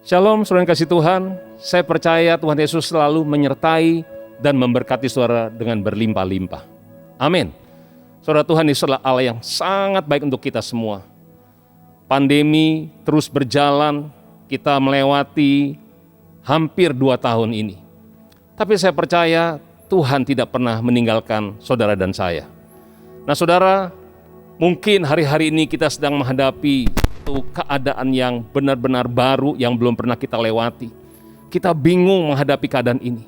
Shalom, saudara yang kasih Tuhan. Saya percaya Tuhan Yesus selalu menyertai dan memberkati saudara dengan berlimpah-limpah. Amin. Saudara, Tuhan Yesus adalah Allah yang sangat baik untuk kita semua. Pandemi terus berjalan, kita melewati hampir 2 tahun ini. Tapi saya percaya Tuhan tidak pernah meninggalkan saudara dan saya. Nah saudara, mungkin hari-hari ini kita sedang menghadapi keadaan yang benar-benar baru yang belum pernah kita lewati. Kita bingung menghadapi keadaan ini.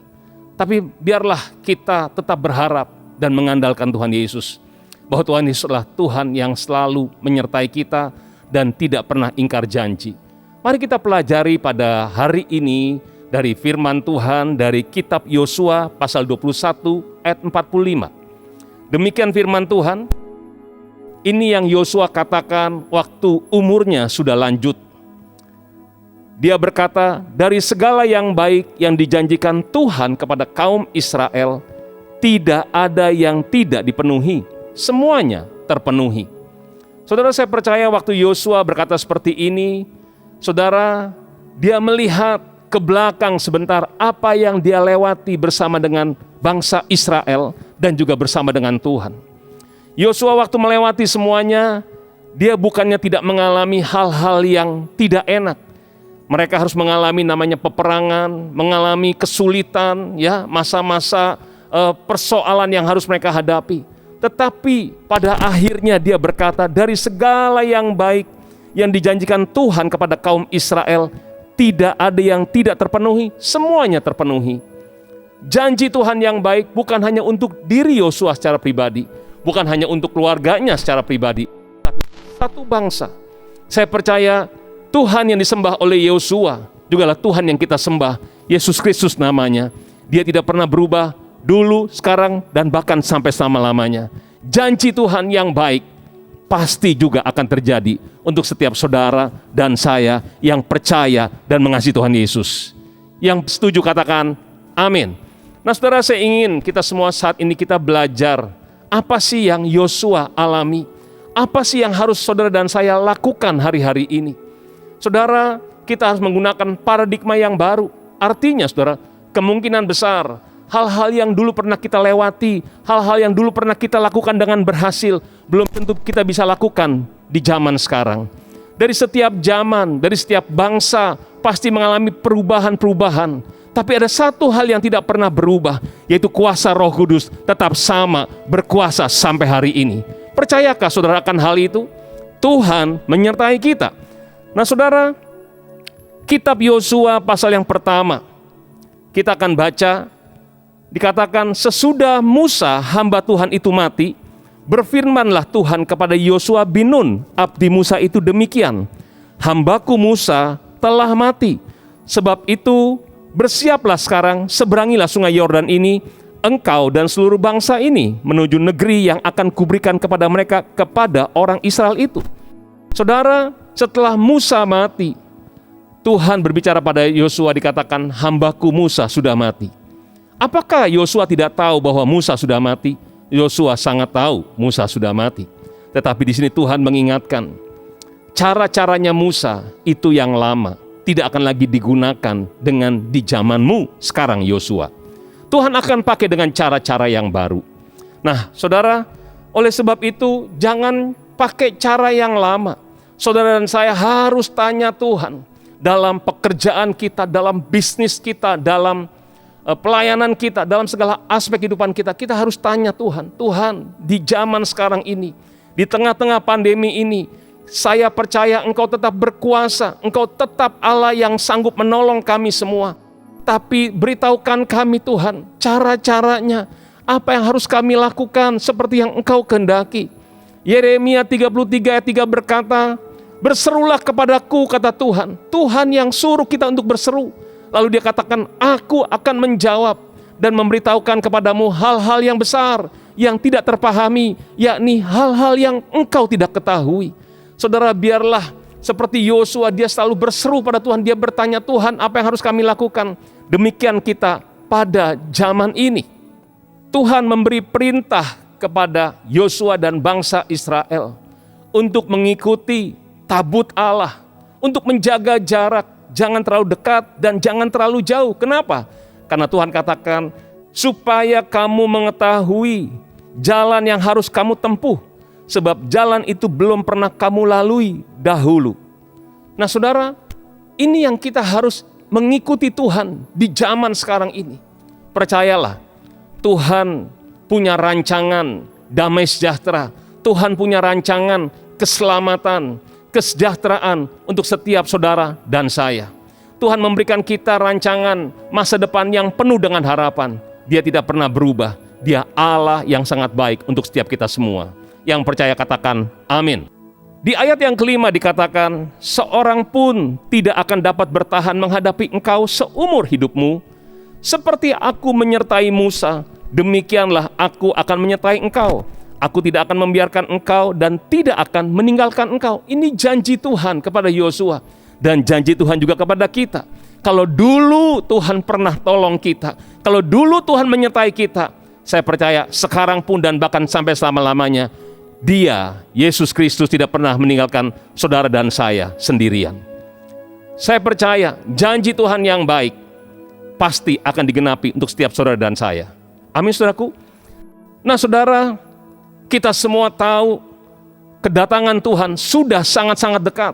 Tapi biarlah kita tetap berharap dan mengandalkan Tuhan Yesus. Bahwa Tuhan Yesus adalah Tuhan yang selalu menyertai kita dan tidak pernah ingkar janji. Mari kita pelajari pada hari ini dari firman Tuhan dari kitab Yosua pasal 21 ayat 45. Demikian firman Tuhan. Ini yang Yosua katakan waktu umurnya sudah lanjut. Dia berkata, dari segala yang baik yang dijanjikan Tuhan kepada kaum Israel, tidak ada yang tidak dipenuhi. Semuanya terpenuhi. Saudara, saya percaya waktu Yosua berkata seperti ini, saudara, dia melihat ke belakang sebentar apa yang dia lewati bersama dengan bangsa Israel dan juga bersama dengan Tuhan. Yosua waktu melewati semuanya, dia bukannya tidak mengalami hal-hal yang tidak enak. Mereka harus mengalami namanya peperangan, mengalami kesulitan, ya, masa-masa persoalan yang harus mereka hadapi. Tetapi pada akhirnya dia berkata, dari segala yang baik yang dijanjikan Tuhan kepada kaum Israel, tidak ada yang tidak terpenuhi, semuanya terpenuhi. Janji Tuhan yang baik bukan hanya untuk diri Yosua secara pribadi, bukan hanya untuk keluarganya secara pribadi, tapi satu bangsa. Saya percaya Tuhan yang disembah oleh Yosua jugalah Tuhan yang kita sembah, Yesus Kristus namanya. Dia tidak pernah berubah dulu, sekarang, dan bahkan sampai selama-lamanya. Janji Tuhan yang baik pasti juga akan terjadi untuk setiap saudara dan saya yang percaya dan mengasihi Tuhan Yesus. Yang setuju katakan amin. Nah saudara, saya ingin kita semua saat ini kita belajar apa sih yang Yosua alami? Apa sih yang harus saudara dan saya lakukan hari-hari ini? Saudara, kita harus menggunakan paradigma yang baru. Artinya saudara, kemungkinan besar hal-hal yang dulu pernah kita lewati, hal-hal yang dulu pernah kita lakukan dengan berhasil, belum tentu kita bisa lakukan di zaman sekarang. Dari setiap zaman, dari setiap bangsa pasti mengalami perubahan-perubahan. Tapi ada satu hal yang tidak pernah berubah, yaitu kuasa Roh Kudus tetap sama, berkuasa sampai hari ini. Percayakah saudara akan hal itu? Tuhan menyertai kita. Nah saudara, kitab Yosua pasal yang pertama, kita akan baca, dikatakan sesudah Musa hamba Tuhan itu mati, berfirmanlah Tuhan kepada Yosua bin Nun, abdi Musa itu demikian, hambaku Musa telah mati, sebab itu bersiaplah sekarang, seberangilah sungai Yordan ini, engkau dan seluruh bangsa ini, menuju negeri yang akan kuberikan kepada mereka, kepada orang Israel itu. Saudara, setelah Musa mati, Tuhan berbicara pada Yosua, dikatakan hambaku Musa sudah mati. Apakah Yosua tidak tahu bahwa Musa sudah mati? Yosua sangat tahu Musa sudah mati. Tetapi di sini Tuhan mengingatkan, cara-caranya Musa itu yang lama, tidak akan lagi digunakan dengan di zamanmu sekarang Yosua. Tuhan akan pakai dengan cara-cara yang baru. Nah saudara, oleh sebab itu jangan pakai cara yang lama. Saudara dan saya harus tanya Tuhan. Dalam pekerjaan kita, dalam bisnis kita, dalam pelayanan kita, dalam segala aspek kehidupan kita, kita harus tanya Tuhan. Tuhan, di zaman sekarang ini, di tengah-tengah pandemi ini, saya percaya Engkau tetap berkuasa, Engkau tetap Allah yang sanggup menolong kami semua. Tapi beritahukan kami Tuhan, cara-caranya, apa yang harus kami lakukan seperti yang Engkau kehendaki. Yeremia 33 ayat 3 berkata, berserulah kepadaku, kata Tuhan. Tuhan yang suruh kita untuk berseru. Lalu dia katakan, aku akan menjawab dan memberitahukan kepadamu hal-hal yang besar, yang tidak terpahami, yakni hal-hal yang engkau tidak ketahui. Saudara, biarlah seperti Yosua, dia selalu berseru pada Tuhan, dia bertanya, Tuhan apa yang harus kami lakukan? Demikian kita pada zaman ini. Tuhan memberi perintah kepada Yosua dan bangsa Israel untuk mengikuti tabut Allah, untuk menjaga jarak, jangan terlalu dekat dan jangan terlalu jauh. Kenapa? Karena Tuhan katakan, supaya kamu mengetahui jalan yang harus kamu tempuh, sebab jalan itu belum pernah kamu lalui dahulu. Nah saudara, ini yang kita harus mengikuti Tuhan di zaman sekarang ini. Percayalah, Tuhan punya rancangan damai sejahtera. Tuhan punya rancangan keselamatan, kesejahteraan untuk setiap saudara dan saya. Tuhan memberikan kita rancangan masa depan yang penuh dengan harapan. Dia tidak pernah berubah. Dia Allah yang sangat baik untuk setiap kita semua. Yang percaya katakan amin. Di ayat yang kelima dikatakan, seorang pun tidak akan dapat bertahan menghadapi engkau seumur hidupmu. Seperti aku menyertai Musa, demikianlah aku akan menyertai engkau. Aku tidak akan membiarkan engkau dan tidak akan meninggalkan engkau. Ini janji Tuhan kepada Yosua dan janji Tuhan juga kepada kita. Kalau dulu Tuhan pernah tolong kita, kalau dulu Tuhan menyertai kita, saya percaya sekarang pun dan bahkan sampai selama-lamanya, Dia, Yesus Kristus tidak pernah meninggalkan saudara dan saya sendirian. Saya percaya janji Tuhan yang baik pasti akan digenapi untuk setiap saudara dan saya. Amin saudaraku. Nah saudara, kita semua tahu kedatangan Tuhan sudah sangat-sangat dekat.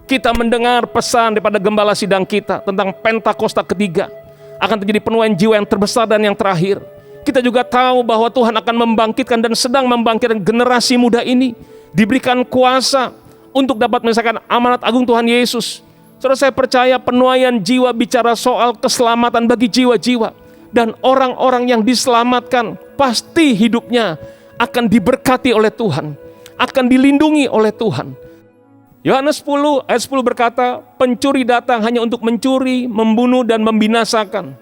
Kita mendengar pesan daripada gembala sidang kita tentang Pentakosta ketiga. Akan terjadi penuaian jiwa yang terbesar dan yang terakhir. Kita juga tahu bahwa Tuhan akan membangkitkan dan sedang membangkitkan generasi muda ini. Diberikan kuasa untuk dapat menyelesaikan amanat agung Tuhan Yesus. Saudara, saya percaya penuaian jiwa bicara soal keselamatan bagi jiwa-jiwa. Dan orang-orang yang diselamatkan pasti hidupnya akan diberkati oleh Tuhan, akan dilindungi oleh Tuhan. Yohanes 10 ayat 10 berkata, pencuri datang hanya untuk mencuri, membunuh dan membinasakan.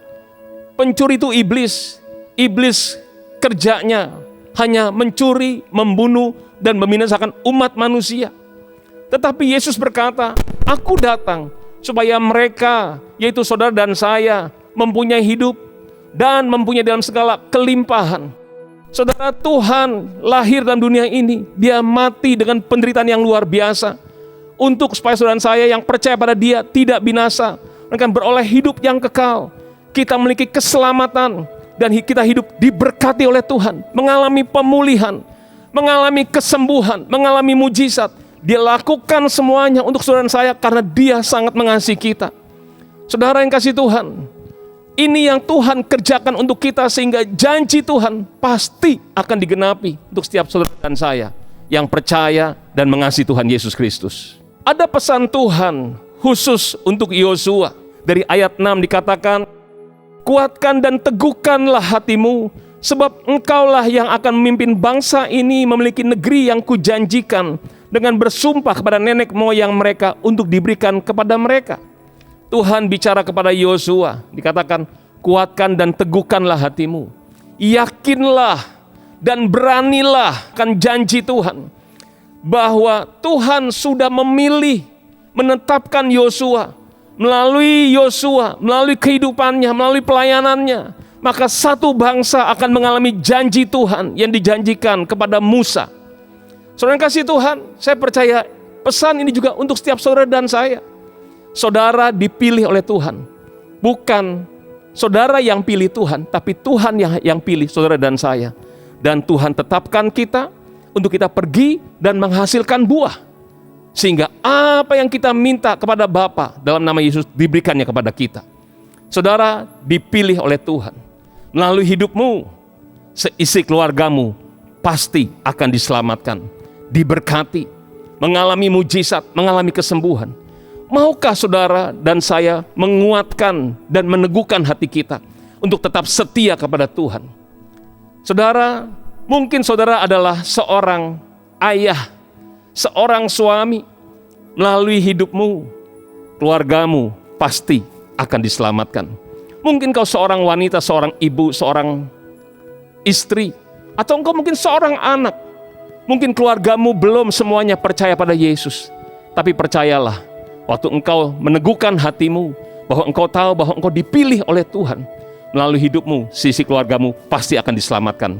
Pencuri itu iblis. Iblis kerjanya hanya mencuri, membunuh dan membinasakan umat manusia. Tetapi Yesus berkata, aku datang supaya mereka, yaitu saudara dan saya, mempunyai hidup dan mempunyai dalam segala kelimpahan. Saudara, Tuhan lahir dalam dunia ini, Dia mati dengan penderitaan yang luar biasa untuk supaya saudara dan saya yang percaya pada Dia tidak binasa, mereka beroleh hidup yang kekal. Kita memiliki keselamatan dan kita hidup diberkati oleh Tuhan, mengalami pemulihan, mengalami kesembuhan, mengalami mujizat. Dia lakukan semuanya untuk saudara dan saya karena Dia sangat mengasihi kita. Saudara yang kasih Tuhan, ini yang Tuhan kerjakan untuk kita sehingga janji Tuhan pasti akan digenapi untuk setiap saudara dan saya yang percaya dan mengasihi Tuhan Yesus Kristus. Ada pesan Tuhan khusus untuk Yosua. Dari ayat 6 dikatakan, kuatkan dan teguhkanlah hatimu, sebab engkaulah yang akan memimpin bangsa ini memiliki negeri yang kujanjikan dengan bersumpah kepada nenek moyang mereka untuk diberikan kepada mereka. Tuhan bicara kepada Yosua, dikatakan, kuatkan dan teguhkanlah hatimu. Yakinlah dan beranilah akan janji Tuhan, bahwa Tuhan sudah memilih, menetapkan Yosua. Melalui Yosua, melalui kehidupannya, melalui pelayanannya, maka satu bangsa akan mengalami janji Tuhan yang dijanjikan kepada Musa. Saudara yang kasih Tuhan, saya percaya pesan ini juga untuk setiap saudara dan saya. Saudara dipilih oleh Tuhan, bukan saudara yang pilih Tuhan, tapi Tuhan yang pilih saudara dan saya. Dan Tuhan tetapkan kita untuk kita pergi dan menghasilkan buah, sehingga apa yang kita minta kepada Bapa dalam nama Yesus diberikannya kepada kita. Saudara dipilih oleh Tuhan. Melalui hidupmu, seisi keluargamu pasti akan diselamatkan, diberkati, mengalami mujizat, mengalami kesembuhan. Maukah saudara dan saya menguatkan dan meneguhkan hati kita untuk tetap setia kepada Tuhan? Saudara, mungkin saudara adalah seorang ayah, seorang suami. Melalui hidupmu, keluargamu pasti akan diselamatkan. Mungkin kau seorang wanita, seorang ibu, seorang istri, atau engkau mungkin seorang anak. Mungkin keluargamu belum semuanya percaya pada Yesus. Tapi percayalah, waktu engkau meneguhkan hatimu, bahwa engkau tahu bahwa engkau dipilih oleh Tuhan, melalui hidupmu, sisi keluargamu pasti akan diselamatkan,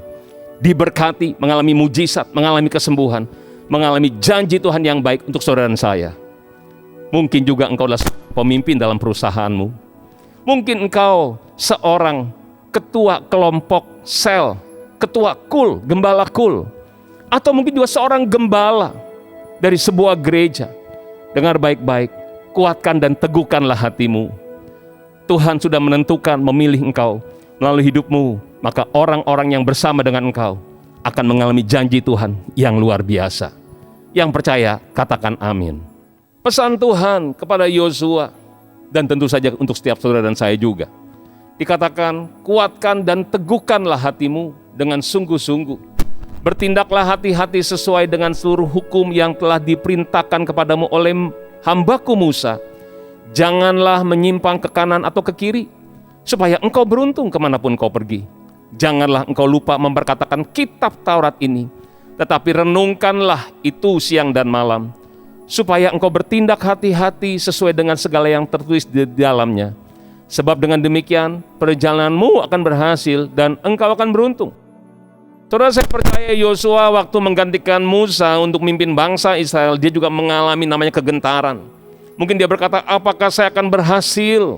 diberkati, mengalami mujizat, mengalami kesembuhan, mengalami janji Tuhan yang baik untuk saudara dan saya. Mungkin juga engkau adalah pemimpin dalam perusahaanmu. Mungkin engkau seorang ketua kelompok sel, ketua kul, gembala kul. Atau mungkin juga seorang gembala dari sebuah gereja. Dengar baik-baik, kuatkan dan teguhkanlah hatimu. Tuhan sudah menentukan memilih engkau melalui hidupmu, maka orang-orang yang bersama dengan engkau akan mengalami janji Tuhan yang luar biasa. Yang percaya, katakan amin. Pesan Tuhan kepada Yosua, dan tentu saja untuk setiap saudara dan saya juga. Dikatakan, kuatkan dan teguhkanlah hatimu dengan sungguh-sungguh. Bertindaklah hati-hati sesuai dengan seluruh hukum yang telah diperintahkan kepadamu oleh hambaku Musa. Janganlah menyimpang ke kanan atau ke kiri, supaya engkau beruntung kemanapun kau pergi. Janganlah engkau lupa memperkatakan kitab Taurat ini, tetapi renungkanlah itu siang dan malam, supaya engkau bertindak hati-hati sesuai dengan segala yang tertulis di dalamnya. Sebab dengan demikian perjalananmu akan berhasil dan engkau akan beruntung. Saudara, saya percaya Yosua waktu menggantikan Musa untuk memimpin bangsa Israel, dia juga mengalami namanya kegentaran. Mungkin dia berkata, apakah saya akan berhasil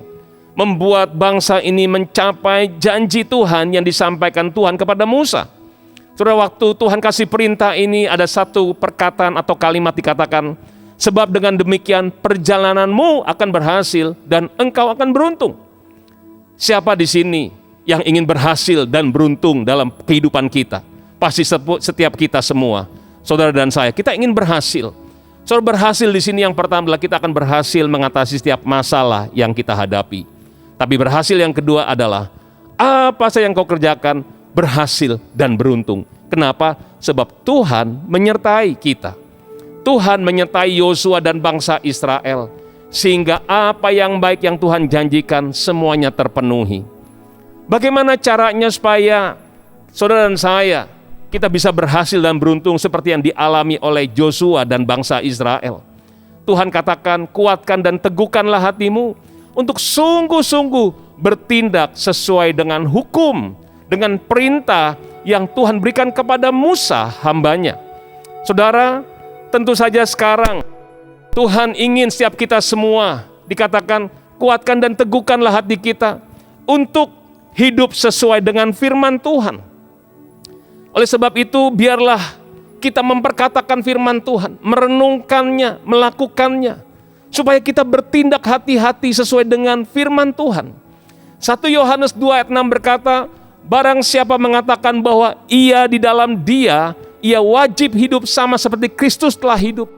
membuat bangsa ini mencapai janji Tuhan yang disampaikan Tuhan kepada Musa? Saudara, waktu Tuhan kasih perintah ini ada satu perkataan atau kalimat dikatakan, sebab dengan demikian perjalananmu akan berhasil dan engkau akan beruntung. Siapa di sini yang ingin berhasil dan beruntung dalam kehidupan kita? Pasti setiap kita semua, saudara dan saya, kita ingin berhasil. Saudara, berhasil di sini yang pertama adalah kita akan berhasil mengatasi setiap masalah yang kita hadapi. Tapi berhasil yang kedua adalah apa saja yang kau kerjakan berhasil dan beruntung. Kenapa? Sebab Tuhan menyertai kita. Tuhan menyertai Yosua dan bangsa Israel, sehingga apa yang baik yang Tuhan janjikan semuanya terpenuhi. Bagaimana caranya supaya saudara dan saya kita bisa berhasil dan beruntung seperti yang dialami oleh Yosua dan bangsa Israel? Tuhan katakan, kuatkan dan teguhkanlah hatimu untuk sungguh-sungguh bertindak sesuai dengan hukum, dengan perintah yang Tuhan berikan kepada Musa hambanya. Saudara, tentu saja sekarang Tuhan ingin setiap kita semua dikatakan, kuatkan dan teguhkanlah hati kita untuk hidup sesuai dengan firman Tuhan. Oleh sebab itu, biarlah kita memperkatakan firman Tuhan, merenungkannya, melakukannya, supaya kita bertindak hati-hati sesuai dengan firman Tuhan. 1 Yohanes 2 ayat 6 berkata, barang siapa mengatakan bahwa ia di dalam dia, ia wajib hidup sama seperti Kristus telah hidup.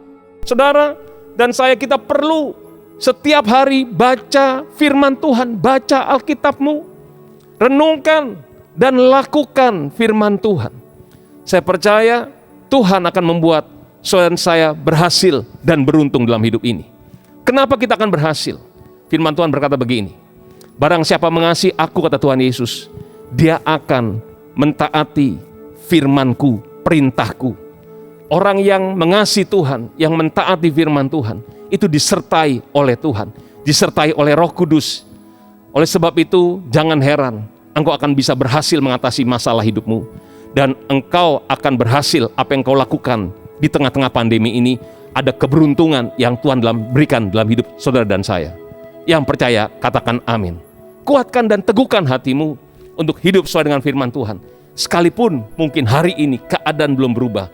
Saudara dan saya, kita perlu setiap hari baca firman Tuhan, baca Alkitabmu, renungkan dan lakukan firman Tuhan. Saya percaya Tuhan akan membuat saudara dan saya berhasil dan beruntung dalam hidup ini. Kenapa kita akan berhasil? Firman Tuhan berkata begini, barang siapa mengasihi aku, kata Tuhan Yesus, dia akan mentaati firman-Ku, perintah-Ku. Orang yang mengasihi Tuhan, yang mentaati firman Tuhan, itu disertai oleh Tuhan, disertai oleh Roh Kudus. Oleh sebab itu, jangan heran, engkau akan bisa berhasil mengatasi masalah hidupmu. Dan engkau akan berhasil apa yang kau lakukan di tengah-tengah pandemi ini. Ada keberuntungan yang Tuhan berikan dalam hidup saudara dan saya. Yang percaya, katakan amin. Kuatkan dan teguhkan hatimu untuk hidup sesuai dengan firman Tuhan. Sekalipun mungkin hari ini keadaan belum berubah,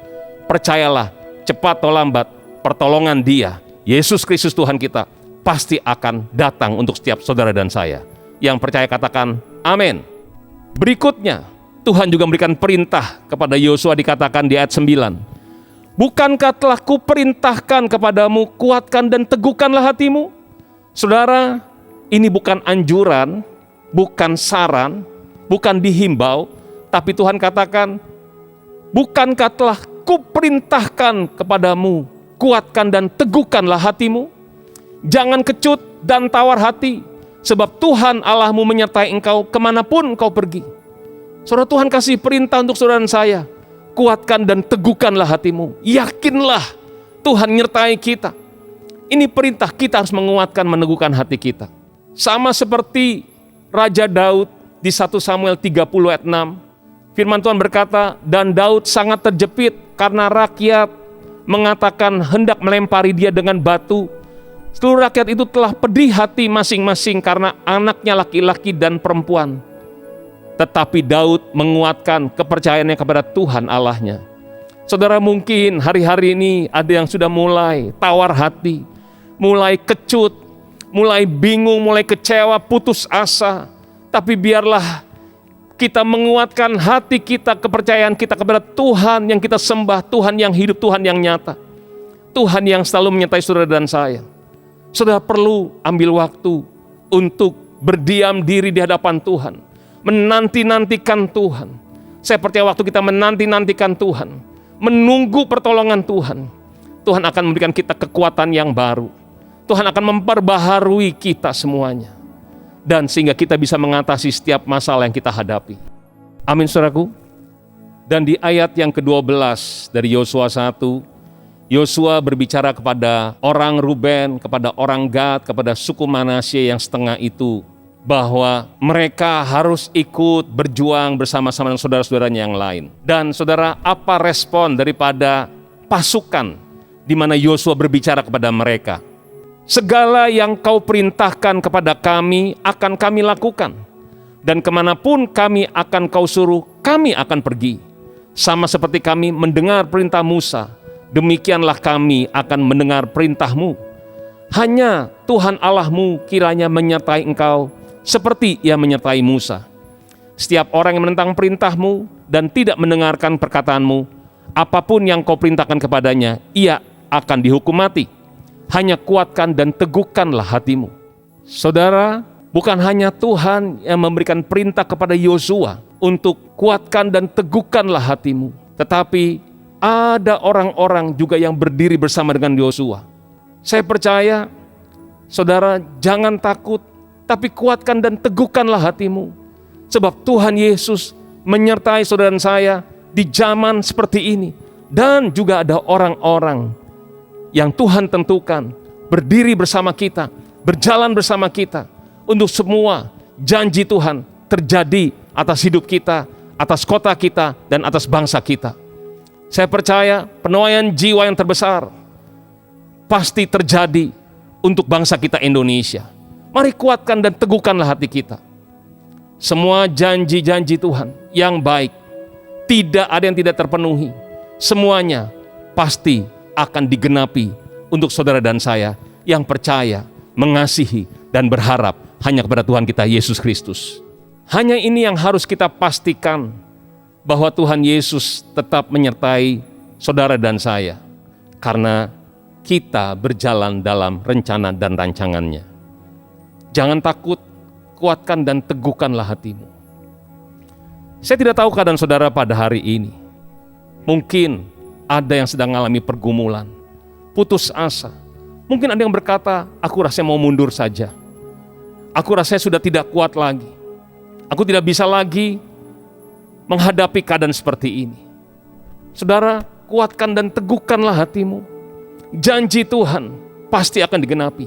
percayalah, cepat atau lambat, pertolongan Dia, Yesus Kristus Tuhan kita, pasti akan datang untuk setiap saudara dan saya. Yang percaya katakan amin. Berikutnya, Tuhan juga memberikan perintah kepada Yosua, dikatakan di ayat 9. Bukankah telah kuperintahkan kepadamu, kuatkan dan teguhkanlah hatimu? Saudara, ini bukan anjuran, bukan saran, bukan dihimbau, tapi Tuhan katakan, bukankah telah kuperintahkan kepadamu, kuatkan dan teguhkanlah hatimu? Jangan kecut dan tawar hati, sebab Tuhan Allahmu menyertai engkau kemanapun engkau pergi. Saudara, Tuhan kasih perintah untuk saudara dan saya, kuatkan dan teguhkanlah hatimu. Yakinlah Tuhan menyertai kita. Ini perintah, kita harus menguatkan, meneguhkan hati kita. Sama seperti Raja Daud di 1 Samuel 30 ayat 6. Firman Tuhan berkata, dan Daud sangat terjepit karena rakyat mengatakan hendak melempari dia dengan batu. Seluruh rakyat itu telah pedih hati masing-masing karena anaknya laki-laki dan perempuan. Tetapi Daud menguatkan kepercayaannya kepada Tuhan Allahnya. Saudara, mungkin hari-hari ini ada yang sudah mulai tawar hati, mulai kecut, mulai bingung, mulai kecewa, putus asa. Tapi biarlah kita menguatkan hati kita, kepercayaan kita kepada Tuhan yang kita sembah, Tuhan yang hidup, Tuhan yang nyata, Tuhan yang selalu menyertai saudara dan saya. Saudara perlu ambil waktu untuk berdiam diri di hadapan Tuhan, menanti-nantikan Tuhan. Saya percaya waktu kita menanti-nantikan Tuhan, menunggu pertolongan Tuhan, Tuhan akan memberikan kita kekuatan yang baru. Tuhan akan memperbaharui kita semuanya, dan sehingga kita bisa mengatasi setiap masalah yang kita hadapi. Amin, saudaraku. Dan di ayat yang ke-12 dari Yosua 1, Yosua berbicara kepada orang Ruben, kepada orang Gad, kepada suku Manasye yang setengah itu, bahwa mereka harus ikut berjuang bersama-sama dengan saudara-saudaranya yang lain. Dan saudara, apa respon daripada pasukan di mana Yosua berbicara kepada mereka? Segala yang kau perintahkan kepada kami akan kami lakukan, dan kemanapun kami akan kau suruh, kami akan pergi. Sama seperti kami mendengar perintah Musa, demikianlah kami akan mendengar perintahmu. Hanya Tuhan Allahmu kiranya menyertai engkau seperti Ia menyertai Musa. Setiap orang yang menentang perintahmu dan tidak mendengarkan perkataanmu, apapun yang kau perintahkan kepadanya, ia akan dihukum mati. Hanya kuatkan dan teguhkanlah hatimu. Saudara, bukan hanya Tuhan yang memberikan perintah kepada Yosua untuk kuatkan dan teguhkanlah hatimu, tetapi ada orang-orang juga yang berdiri bersama dengan Yosua. Saya percaya, saudara, jangan takut, tapi kuatkan dan teguhkanlah hatimu. Sebab Tuhan Yesus menyertai saudara dan saya di zaman seperti ini. Dan juga ada orang-orang yang Tuhan tentukan berdiri bersama kita, berjalan bersama kita, untuk semua janji Tuhan terjadi atas hidup kita, atas kota kita, dan atas bangsa kita. Saya percaya penuaian jiwa yang terbesar pasti terjadi untuk bangsa kita Indonesia. Mari kuatkan dan teguhkanlah hati kita. Semua janji-janji Tuhan yang baik, tidak ada yang tidak terpenuhi. Semuanya pasti akan digenapi untuk saudara dan saya yang percaya, mengasihi, dan berharap hanya kepada Tuhan kita Yesus Kristus. Hanya ini yang harus kita pastikan, bahwa Tuhan Yesus tetap menyertai saudara dan saya, karena kita berjalan dalam rencana dan rancangannya. Jangan takut, kuatkan dan teguhkanlah hatimu. Saya tidak tahu keadaan saudara pada hari ini. Mungkin ada yang sedang mengalami pergumulan, putus asa. Mungkin ada yang berkata, aku rasanya mau mundur saja. Aku rasanya sudah tidak kuat lagi. Aku tidak bisa lagi menghadapi keadaan seperti ini. Saudara, kuatkan dan teguhkanlah hatimu. Janji Tuhan pasti akan digenapi.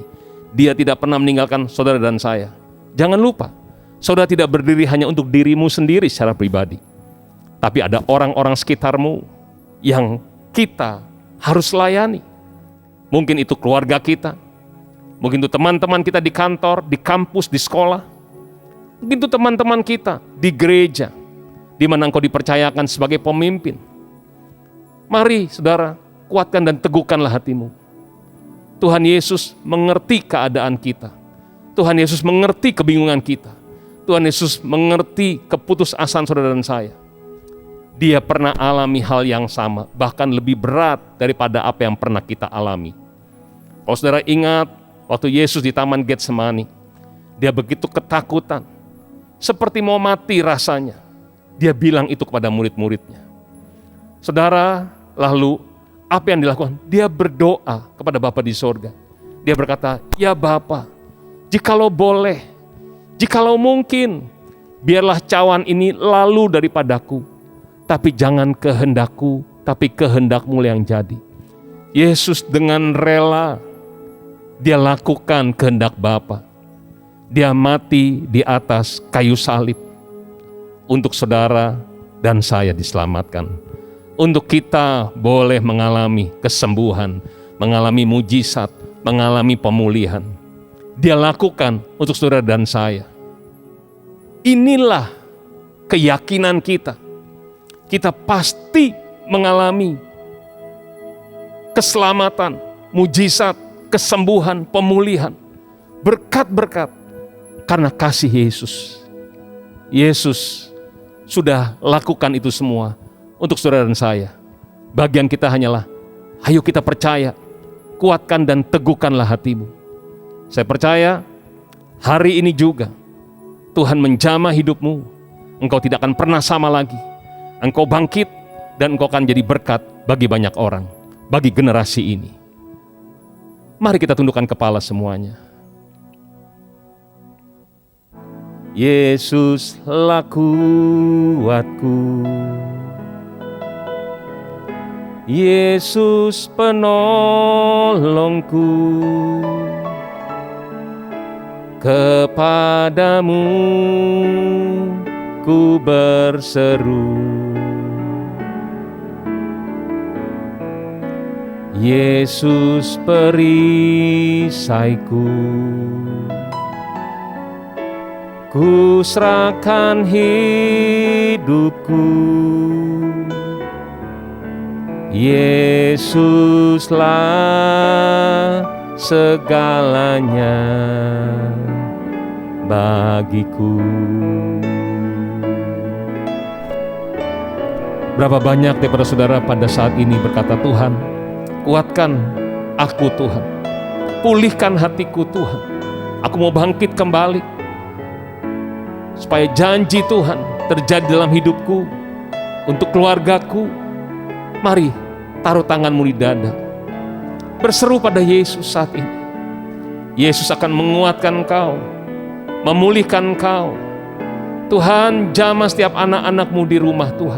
Dia tidak pernah meninggalkan saudara dan saya. Jangan lupa, saudara tidak berdiri hanya untuk dirimu sendiri secara pribadi, tapi ada orang-orang sekitarmu yang kita harus layani. Mungkin itu keluarga kita, mungkin itu teman-teman kita di kantor, di kampus, di sekolah, mungkin itu teman-teman kita di gereja, di mana engkau dipercayakan sebagai pemimpin. Mari saudara, kuatkan dan teguhkanlah hatimu. Tuhan Yesus mengerti keadaan kita. Tuhan Yesus mengerti kebingungan kita. Tuhan Yesus mengerti keputusasaan saudara dan saya. Dia pernah alami hal yang sama, bahkan lebih berat daripada apa yang pernah kita alami. Kalau saudara ingat, waktu Yesus di Taman Getsemani, dia begitu ketakutan, seperti mau mati rasanya. Dia bilang itu kepada murid-muridnya. Saudara, lalu apa yang dilakukan? Dia berdoa kepada Bapa di sorga. Dia berkata, ya Bapa, jikalau boleh, jikalau mungkin, biarlah cawan ini lalu daripadaku, tapi jangan kehendakku, tapi kehendak-Mu yang jadi. Yesus dengan rela, dia lakukan kehendak Bapa. Dia mati di atas kayu salib, untuk saudara dan saya diselamatkan. Untuk kita boleh mengalami kesembuhan, mengalami mujizat, mengalami pemulihan. Dia lakukan untuk saudara dan saya. Inilah keyakinan kita. Kita pasti mengalami keselamatan, mujizat, kesembuhan, pemulihan, berkat-berkat karena kasih Yesus. Yesus sudah lakukan itu semua untuk saudara dan saya. Bagian kita hanyalah, ayo kita percaya, kuatkan dan teguhkanlah hatimu. Saya percaya hari ini juga Tuhan menjamah hidupmu. Engkau tidak akan pernah sama lagi. Engkau bangkit dan engkau akan jadi berkat bagi banyak orang, bagi generasi ini. Mari kita tundukkan kepala semuanya. Yesuslah kuatku, Yesus penolongku, kepadamu ku berseru. Yesus perisaiku, ku serahkan hidupku. Yesuslah segalanya bagiku. Berapa banyak daripada saudara pada saat ini berkata, Tuhan, kuatkan aku Tuhan, pulihkan hatiku Tuhan, aku mau bangkit kembali, supaya janji Tuhan terjadi dalam hidupku, untuk keluargaku. Mari taruh tanganmu di dada, berseru pada Yesus saat ini. Yesus akan menguatkan kau, memulihkan kau. Tuhan, jamah setiap anak-anakmu di rumah Tuhan.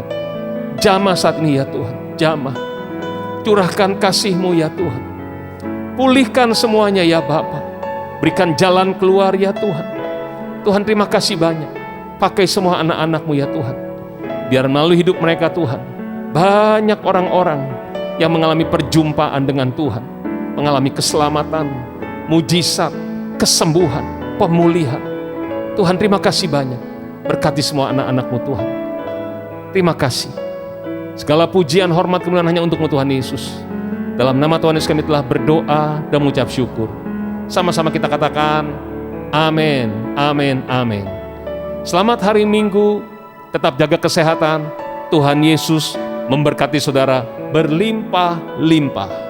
Jamah saat ini ya Tuhan, jamah. Curahkan kasih-Mu ya Tuhan. Pulihkan semuanya ya Bapa. Berikan jalan keluar ya Tuhan. Tuhan, terima kasih banyak. Pakai semua anak-anak-Mu ya Tuhan. Biar melalui hidup mereka Tuhan, banyak orang-orang yang mengalami perjumpaan dengan Tuhan, mengalami keselamatan, mujizat, kesembuhan, pemulihan. Tuhan, terima kasih banyak. Berkati semua anak-anak-Mu Tuhan. Terima kasih. Segala pujian, hormat, kemuliaan hanya untuk-Mu Tuhan Yesus. Dalam nama Tuhan Yesus kami telah berdoa dan mengucap syukur. Sama-sama kita katakan, amin, amin, amin. Selamat hari Minggu, tetap jaga kesehatan. Tuhan Yesus memberkati saudara berlimpah-limpah.